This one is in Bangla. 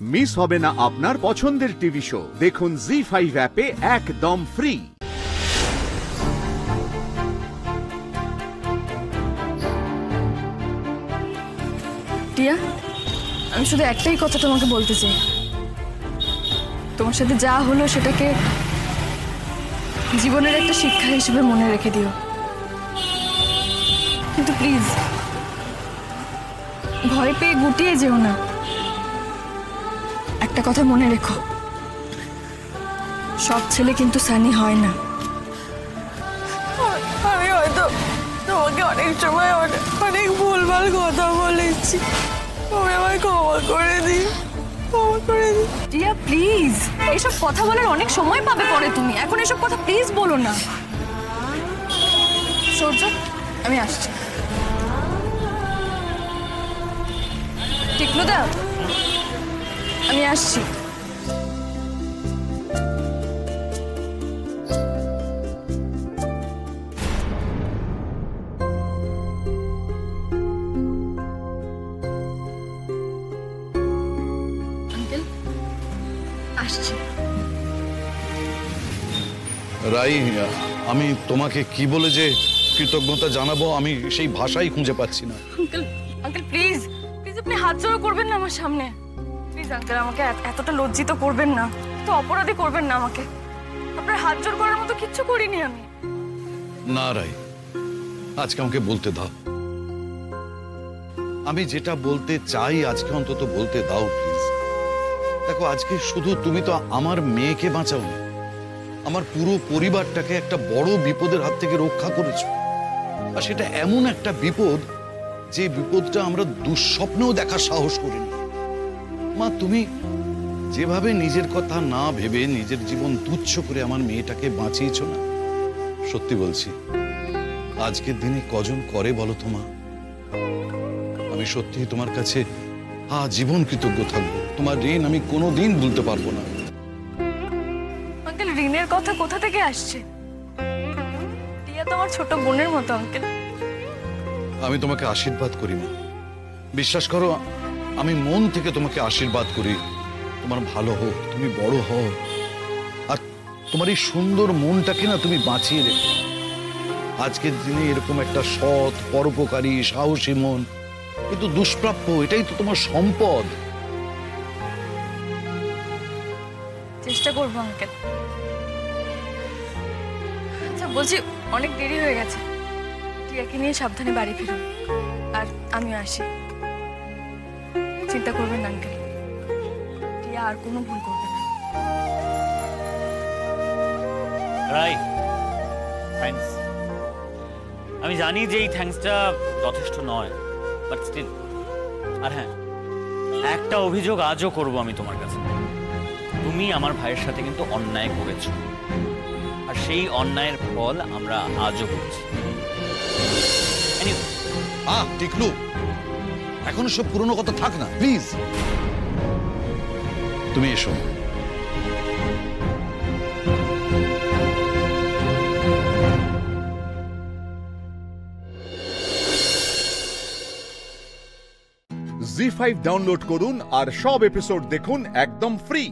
মিস হবে না আপনার পছন্দের টিভি শো। দেখুন জি5 অ্যাপে একদম ফ্রি। টিয়া, আমি শুধু একটাই কথা তোমাকে বলতে চাই, তোমার সাথে যা হলো সেটাকে জীবনের একটা শিক্ষা হিসেবে মনে রেখে দিও, কিন্তু প্লিজ ভয় পেয়ে গুটিয়ে যেও না। একটা কথা মনে রেখো, সব ছেলে কিন্তু সানি হয় না। আমি হয়তো তোমাকে অনেক সময় অনেক ভুলভাল কথা বলেছি, তুমি আমায় ক্ষমা করে দিই, ক্ষমা করে দিই। টিয়া প্লিজ, এইসব কথা বলার অনেক সময় পাবে পরে, তুমি এখন এসব কথা প্লিজ বলো না। সূর্য, আমি আসছি। টিকলুদা, আমি আসছি। রাই, আমি তোমাকে কি বলে যে কৃতজ্ঞতা জানাবো আমি সেই ভাষাই খুঁজে পাচ্ছি না। আঙ্কেল প্লিজ প্লিজ, আপনি হাত জোড়ো করবেন না আমার সামনে। প্লিজ আঙ্কেল, আমাকে এতটা লজ্জিত করবেন না, তো অপরাধী করবেন না আমাকে। আপনার হাত জোড় করার মতো কিচ্ছু করিনি আমি। না রাই, আজকে আমাকে বলতে দাও। আমি যেটা বলতে চাই আজকে অন্তত বলতে দাও প্লিজ। দেখো, আজকে শুধু তুমি তো আমার মেয়েকে বাঁচাওনি, আমার পুরো পরিবারটাকে একটা বড় বিপদের হাত থেকে রক্ষা করেছো। আর সেটা এমন একটা বিপদ যে বিপদটা আমরা দুঃস্বপ্নেও দেখার সাহস করিনি। মা, তুমি যেভাবে নিজের কথা না ভেবে নিজের জীবন তুচ্ছ করে আমার মেয়েটাকে বাঁচিয়েছো না, সত্যি বলছি আজকের দিনে কজন করে বলো তো মা। আমি সত্যি তোমার কাছে জীবন কৃতজ্ঞ থাকবো। তোমার ঋণ আমি কোনোদিন ভুলতে পারবো না। আঙ্কেল, ঋণের কথা কোথা থেকে আসছে? টিয়া তো আমার ছোট বোনের মতো আঙ্কেল। আমি তোমাকে আশীর্বাদ করি মা, বিশ্বাস করো, আমি মন থেকে তোমাকে আশীর্বাদ করি। তোমার ভালো হোক, তুমি বড় হও, আর তোমার এই সুন্দর মনটাকে না তুমি বাঁচিয়ে রেখো। আজকের দিনে এরকম একটা সৎ, পরোপকারী, সাহসী মন কিন্তু দুষ্প্রাপ্য, এটাই তো তোমার সম্পদ। চেষ্টা করবো আঙ্কেল। আচ্ছা বলছি, অনেক দেরি হয়ে গেছে, টিয়াকে নিয়ে সাবধানে বাড়ি ফিরুন, আর আমিও আসি। চিন্তা করবেন না আঙ্কেল, টিয়া আর কোনো ভুল করবে না। রাই, থ্যাঙ্কস। আমি জানি যে এই থ্যাঙ্কসটা যথেষ্ট নয়, বাট স্টিল। আর হ্যাঁ, একটা অভিযোগ আজও করব আমি তোমার কাছে। তুমি আমার ভাইয়ের সাথে কিন্তু অন্যায় করেছো, আর সেই অন্যায়ের ফল আমরা আজও করছি। টিকলু, এখন সব পুরনো কথা থাক না প্লিজ। তুমি এসো। জি5 ডাউনলোড করুন আর সব এপিসোড দেখুন একদম ফ্রি।